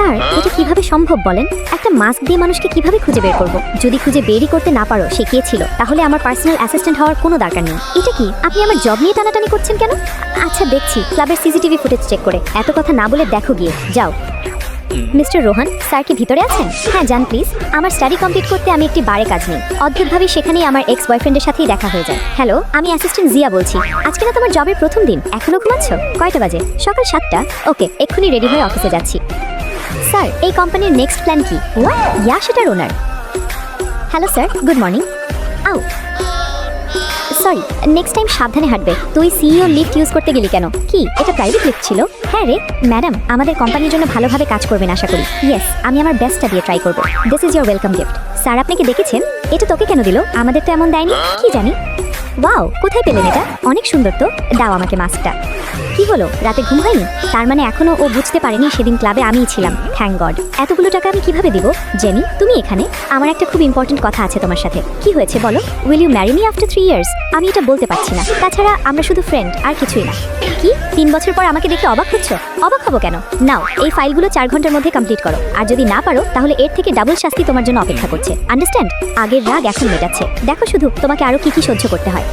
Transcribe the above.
Sir, এটা কিভাবে সম্ভব বলেন? একটা মাস্ক দিয়ে মানুষকে কিভাবে খুঁজে বের করব? যদি খুঁজে বেরই করতে না পারো সে কে ছিল, তাহলে আমার পার্সোনাল অ্যাসিস্ট্যান্ট হওয়ার কোনো দরকার নেই। এটা কি আপনি আমার জব নিয়ে টানাটানি করছেন কেন? আচ্ছা দেখছি ক্লাবের সিসিটিভি ফুটেজ চেক করে। এত কথা না বলে দেখো গিয়ে, যাও। মিস্টার রোহান, স্যার কি ভিতরে আছেন? হ্যাঁ যান প্লিজ। আমার স্টাডি কমপ্লিট করতে আমি একটি বারে কাজ নেই। অদ্ভুতভাবে সেখানেই আমার এক্স বয়ফ্রেন্ডের সাথেই দেখা হয়ে যায়। হ্যালো, আমি অ্যাসিস্ট্যান্ট জিয়া বলছি। আজকে না তোমার জবের প্রথম দিন, এখনো ঘুমাচ্ছ? কয়টা বাজে? সকাল 7টা। ওকে, এক্ষুনি রেডি হয়ে অফিসে যাচ্ছি। স্যার, এই কোম্পানির নেক্সট প্ল্যান কি? ইয়া, সেটার ওনার। Hello sir, good morning. আউ সরি, নেক্সট টাইম সাবধানে হাঁটবে। তুই সিইও লিফট ইউজ করতে গেলি কেন? কি এটা প্রাইভেট লিফট ছিল? হ্যাঁ রে ম্যাডাম, আমাদের কোম্পানির জন্য ভালোভাবে কাজ করবেন আশা করি। ইয়েস, আমি আমার বেস্টটা দিয়ে ট্রাই করব। This is your welcome gift. Sir আপনাকে দেখেছেন? এটা তোকে কেন দিল? আমাদের তো এমন দেয়নি। কি জানি। ওয়াও, কোথায় পেলেন এটা? অনেক সুন্দর তো। দাও আমাকে মাস্কটা। কি হলো, রাতে ঘুম হয়নি? তার মানে এখনো ও বুঝতে পারেনি সেদিন ক্লাবে আমিই ছিলাম। Thank god. এতগুলো টাকা আমি কিভাবে দিব? জেনি, তুমি এখানে? আমার একটা খুব ইম্পর্টেন্ট কথা আছে তোমার সাথে। কি হয়েছে বলো? Will you marry me after 3 years? আমি এটা বলতে পারছি না। তাছাড়া আমরা শুধু ফ্রেন্ড, আর কিছুই না। কি 3 বছর পর আমাকে দেখে অবাক হচ্ছ? অবাক হবো কেন? নাও, এই ফাইলগুলো 4 ঘন্টার মধ্যে কমপ্লিট করো। আর যদি না পারো তাহলে এর থেকে ডাবল শাস্তি তোমার জন্য অপেক্ষা করছে। আন্ডারস্ট্যান্ড? আগের রাগ এখন মেটাচ্ছে। দেখো শুধু তোমাকে আরো কি কি সহ্য করতে হয়।